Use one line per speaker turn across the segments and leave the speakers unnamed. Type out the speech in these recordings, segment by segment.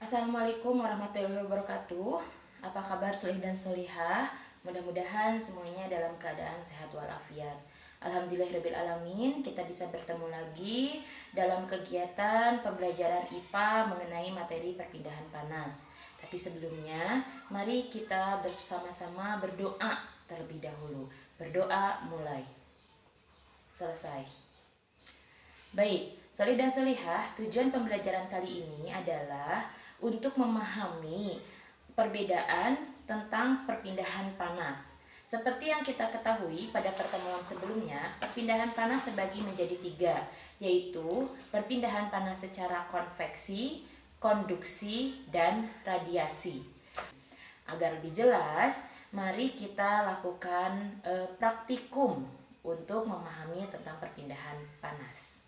Assalamualaikum warahmatullahi wabarakatuh. Apa kabar solih dan solihah? Mudah-mudahan semuanya dalam keadaan sehat walafiat. Alhamdulillahirrabbilalamin, kita bisa bertemu lagi dalam kegiatan pembelajaran IPA mengenai materi perpindahan panas. Tapi sebelumnya, mari kita bersama-sama berdoa terlebih dahulu. Berdoa mulai. Selesai. Baik, solih dan solihah, tujuan pembelajaran kali ini adalah untuk memahami perbedaan tentang perpindahan panas. Seperti yang kita ketahui pada pertemuan sebelumnya, perpindahan panas terbagi menjadi 3, yaitu perpindahan panas secara konveksi, konduksi, dan radiasi. Agar lebih jelas, mari kita lakukan praktikum untuk memahami tentang perpindahan panas.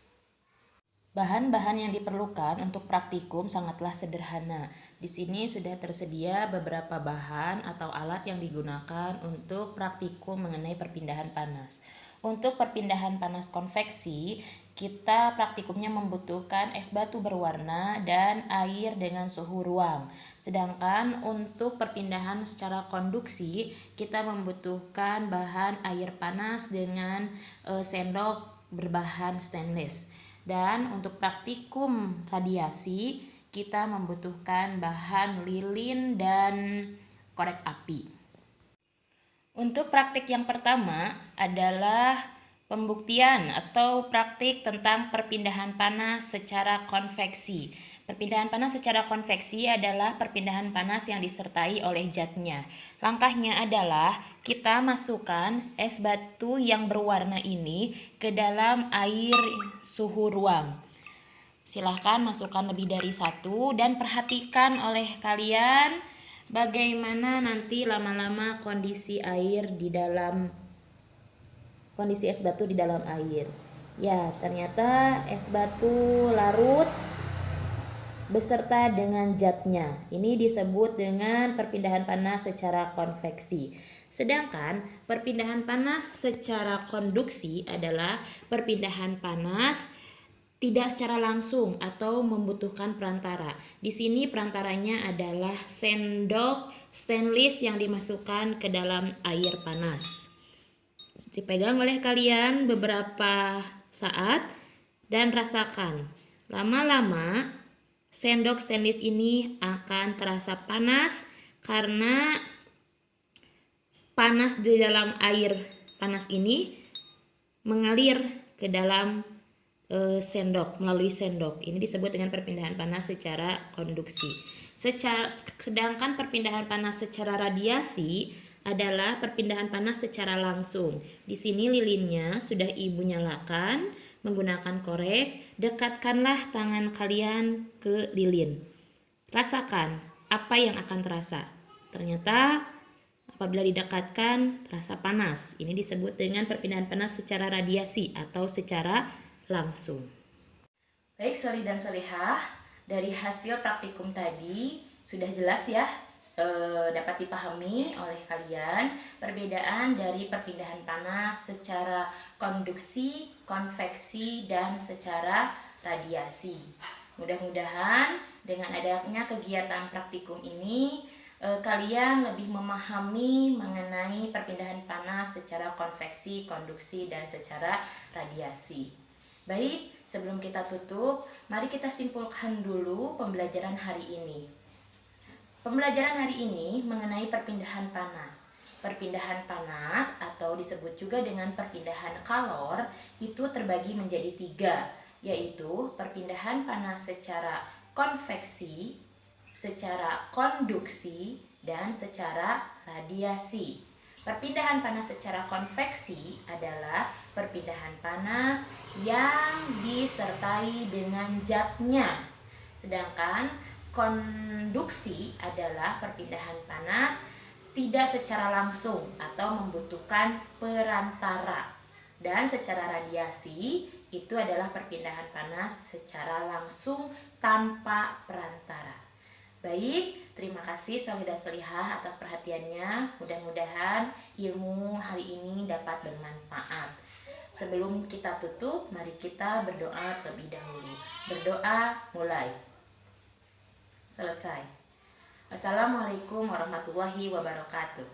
Bahan-bahan yang diperlukan untuk praktikum sangatlah sederhana. Di sini sudah tersedia beberapa bahan atau alat yang digunakan untuk praktikum mengenai perpindahan panas. Untuk perpindahan panas konveksi, kita praktikumnya membutuhkan es batu berwarna dan air dengan suhu ruang. Sedangkan untuk perpindahan secara konduksi, kita membutuhkan bahan air panas dengan sendok berbahan stainless. Dan untuk praktikum radiasi, kita membutuhkan bahan lilin dan korek api. Untuk praktik yang pertama adalah pembuktian atau praktik tentang perpindahan panas secara konveksi. Perpindahan panas secara konveksi adalah perpindahan panas yang disertai oleh zatnya. Langkahnya adalah kita masukkan es batu yang berwarna ini ke dalam air suhu ruang. Silahkan masukkan lebih dari 1 dan perhatikan oleh kalian bagaimana nanti lama-lama kondisi es batu di dalam air. Ya, ternyata es batu larut beserta dengan zatnya. Ini disebut dengan perpindahan panas secara konveksi. Sedangkan perpindahan panas secara konduksi adalah perpindahan panas tidak secara langsung atau membutuhkan perantara. Di sini perantaranya adalah sendok stainless yang dimasukkan ke dalam air panas. Dipegang oleh kalian beberapa saat dan rasakan. Lama-lama sendok stainless ini akan terasa panas karena panas di dalam air panas ini mengalir ke dalam sendok melalui sendok. Ini disebut dengan perpindahan panas secara konduksi. Sedangkan perpindahan panas secara radiasi adalah perpindahan panas secara langsung. Di sini lilinnya sudah ibu nyalakan menggunakan korek. Dekatkanlah tangan kalian ke lilin. Rasakan apa yang akan terasa. Ternyata apabila didekatkan terasa panas. Ini disebut dengan perpindahan panas secara radiasi atau secara langsung. Baik solih dan solihah, dari hasil praktikum tadi sudah jelas ya, dapat dipahami oleh kalian perbedaan dari perpindahan panas secara konduksi, konveksi, dan secara radiasi. Mudah-mudahan dengan adanya kegiatan praktikum ini kalian lebih memahami mengenai perpindahan panas secara konveksi, konduksi, dan secara radiasi. Baik, sebelum kita tutup, mari kita simpulkan dulu pembelajaran hari ini. Pembelajaran hari ini mengenai perpindahan panas. Perpindahan panas atau disebut juga dengan perpindahan kalor itu terbagi menjadi 3, yaitu perpindahan panas secara konveksi, secara konduksi, dan secara radiasi. Perpindahan panas secara konveksi adalah perpindahan panas yang disertai dengan zatnya. Sedangkan konduksi adalah perpindahan panas tidak secara langsung atau membutuhkan perantara. Dan secara radiasi itu adalah perpindahan panas secara langsung tanpa perantara. Baik, terima kasih solih dan solihah atas perhatiannya. Mudah-mudahan ilmu hari ini dapat bermanfaat. Sebelum kita tutup, mari kita berdoa terlebih dahulu. Berdoa mulai. Selesai. Wassalamualaikum warahmatullahi wabarakatuh.